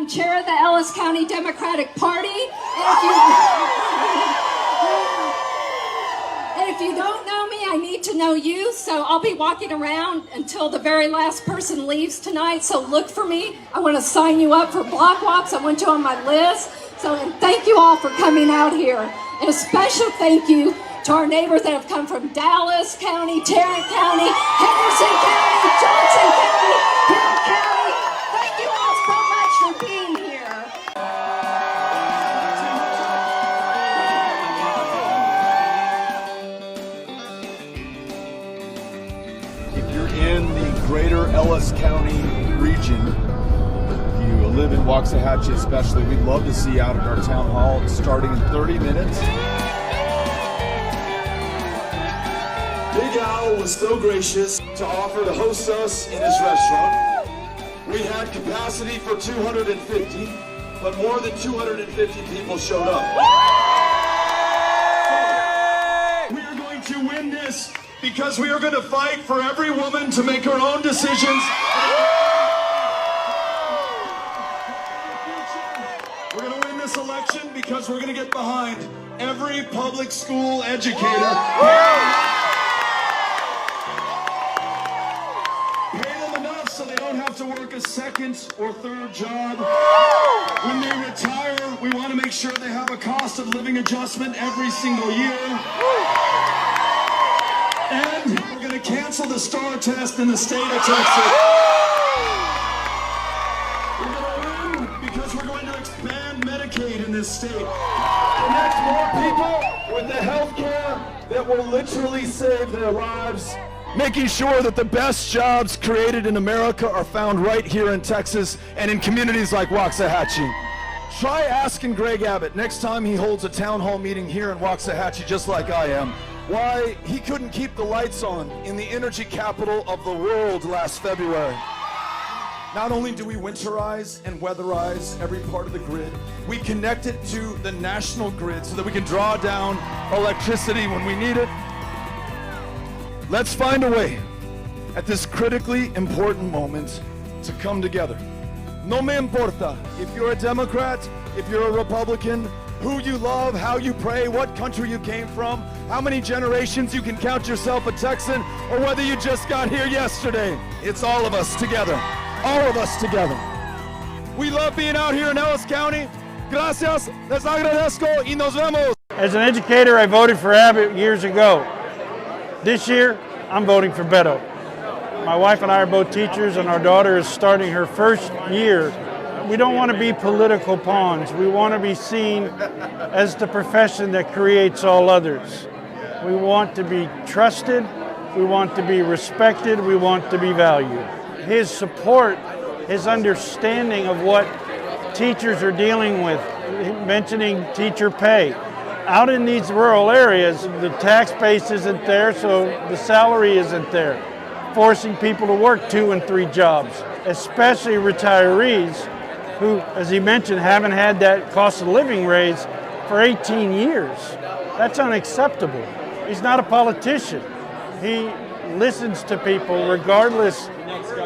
I'm chair of the Ellis County Democratic Party. And if you don't know me, I need to know you. So I'll be walking around until the very last person leaves tonight. So look for me. I want to sign you up for block walks. I want you on my list. So and thank you all for coming out here. And a special thank you to our neighbors that have come from Dallas County, Tarrant County, Henderson County, Johnson County, Hill County. Thank you all so much for being here. If you're in the greater Ellis County region, if you live in Waxahachie especially, we'd love to see you out at our town hall starting in 30 minutes. Big Al was so gracious to offer to host us in his restaurant. We had capacity for 250, but more than 250 people showed up. So, we are going to win this because we are going to fight for every woman to make her own decisions. We're going to win this election because we're going to get behind every public school educator. So they don't have to work a second or third job. When they retire, we want to make sure they have a cost of living adjustment every single year. And we're going to cancel the STAR test in the state of Texas. We're going to win because we're going to expand Medicaid in this state. Connect more people with the health care that will literally save their lives. Making sure that the best jobs created in America are found right here in Texas and in communities like Waxahachie. Try asking Greg Abbott next time he holds a town hall meeting here in Waxahachie, just like I am, why he couldn't keep the lights on in the energy capital of the world last February. Not only do we winterize and weatherize every part of the grid, we connect it to the national grid so that we can draw down electricity when we need it. Let's find a way at this critically important moment to come together. No me importa if you're a Democrat, if you're a Republican, who you love, how you pray, what country you came from, how many generations you can count yourself a Texan, or whether you just got here yesterday. It's all of us together. All of us together. We love being out here in Ellis County. Gracias, les agradezco y nos vemos. As an educator, I voted for Abbott years ago. This year, I'm voting for Beto. My wife and I are both teachers, and our daughter is starting her first year. We don't want to be political pawns. We want to be seen as the profession that creates all others. We want to be trusted. We want to be respected. We want to be valued. His support, his understanding of what teachers are dealing with, mentioning teacher pay. Out in these rural areas, the tax base isn't there, so the salary isn't there, forcing people to work 2 and 3 jobs, especially retirees who, as he mentioned, haven't had that cost of living raise for 18 years. That's unacceptable. He's not a politician. He listens to people regardless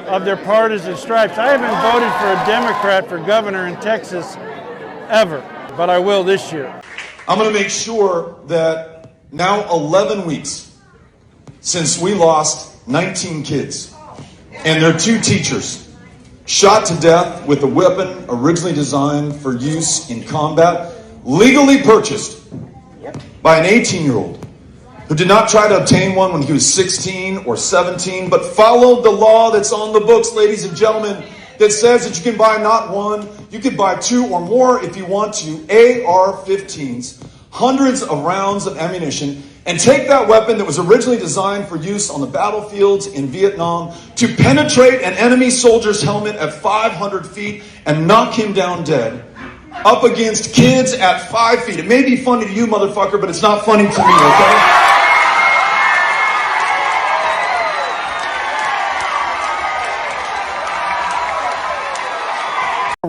of their partisan stripes. I haven't voted for a Democrat for governor in Texas ever, but I will this year. I'm going to make sure that now 11 weeks since we lost 19 kids and their 2 teachers shot to death with a weapon originally designed for use in combat, legally purchased by an 18-year-old who did not try to obtain one when he was 16 or 17, but followed the law that's on the books, ladies and gentlemen, that says that you can buy not one, you can buy 2 or more if you want to, AR-15s, hundreds of rounds of ammunition, and take that weapon that was originally designed for use on the battlefields in Vietnam to penetrate an enemy soldier's helmet at 500 feet and knock him down dead, up against kids at 5 feet. It may be funny to you, motherfucker, but it's not funny to me, okay?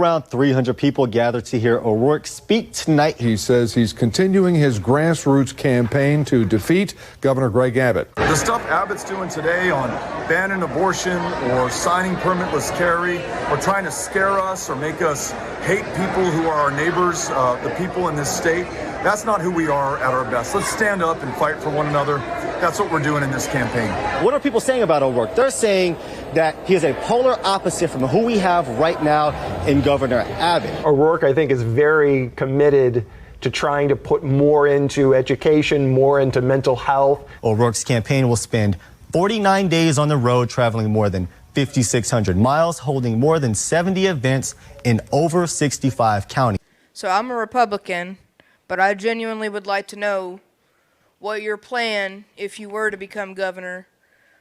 Around 300 people gathered to hear O'Rourke speak tonight. He says he's continuing his grassroots campaign to defeat Governor Greg Abbott. The stuff Abbott's doing today on banning abortion or signing permitless carry or trying to scare us or make us hate people who are our neighbors, the people in this state, that's not who we are at our best. Let's stand up and fight for one another. That's what we're doing in this campaign. What are people saying about O'Rourke? They're saying that he is a polar opposite from who we have right now in Governor Abbott. O'Rourke, I think, is very committed to trying to put more into education, more into mental health. O'Rourke's campaign will spend 49 days on the road, traveling more than 5,600 miles, holding more than 70 events in over 65 counties. So I'm a Republican, but I genuinely would like to know what your plan, if you were to become governor,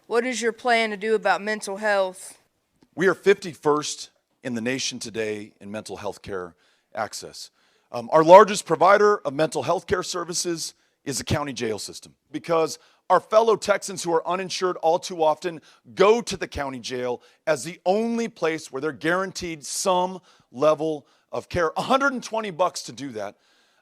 what is your plan to do about mental health? We are 51st in the nation today in mental health care access. Our largest provider of mental health care services is the county jail system, because our fellow Texans who are uninsured all too often go to the county jail as the only place where they're guaranteed some level of care. $120 to do that.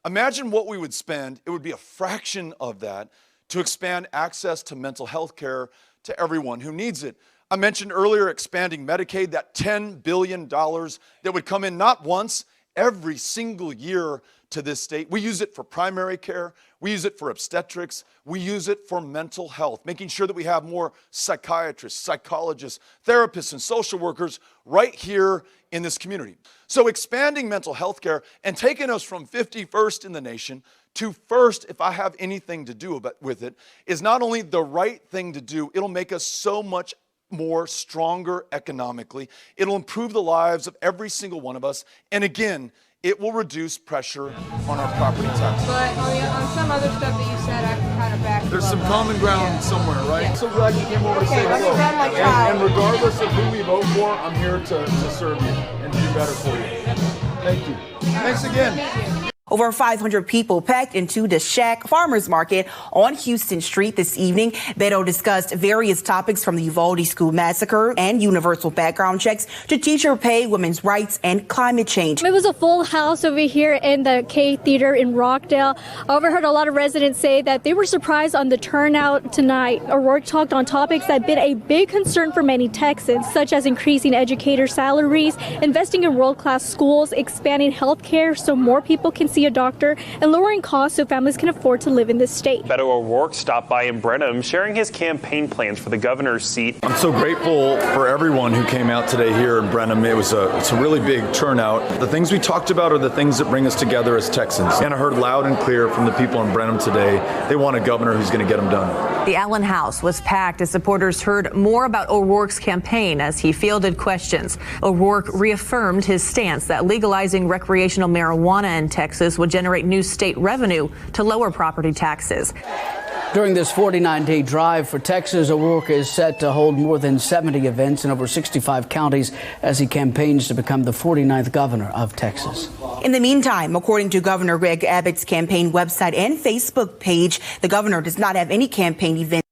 Imagine what we would spend. It would be a fraction of that to expand access to mental health care to everyone who needs it. I mentioned earlier expanding Medicaid, that $10 billion that would come in not once, every single year to this state. We use it for primary care. We use it for obstetrics. We use it for mental health, making sure that we have more psychiatrists, psychologists, therapists, and social workers right here in this community. So expanding mental health care and taking us from 51st in the nation to first, if I have anything to do with it, is not only the right thing to do, it'll make us so much more stronger economically. It'll improve the lives of every single one of us. And again, it will reduce pressure on our property taxes. But on some other stuff that you said, I can kind of back. There's some common ground somewhere, right? Yeah. So glad you came over to say let me hello. grab my child. And regardless of who we vote for, I'm here to serve you and to do better for you. Thank you. Thanks again. Over 500 people packed into the Shack Farmers Market on Houston Street this evening. Beto discussed various topics from the Uvalde school massacre and universal background checks to teacher pay, women's rights, and climate change. It was a full house over here in the K Theater in Rockdale. I overheard a lot of residents say that they were surprised on the turnout tonight. O'Rourke talked on topics that have been a big concern for many Texans, such as increasing educator salaries, investing in world-class schools, expanding health care so more people can see a doctor, and lowering costs so families can afford to live in this state. Beto O'Rourke stopped by in Brenham, sharing his campaign plans for the governor's seat. I'm so grateful for everyone who came out today here in Brenham. It's a really big turnout. The things we talked about are the things that bring us together as Texans. And I heard loud and clear from the people in Brenham today, they want a governor who's going to get them done. The Allen House was packed as supporters heard more about O'Rourke's campaign as he fielded questions. O'Rourke reaffirmed his stance that legalizing recreational marijuana in Texas would generate new state revenue to lower property taxes. During this 49-day drive for Texas, O'Rourke is set to hold more than 70 events in over 65 counties as he campaigns to become the 49th governor of Texas. In the meantime, according to Governor Greg Abbott's campaign website and Facebook page, the governor does not have any campaign events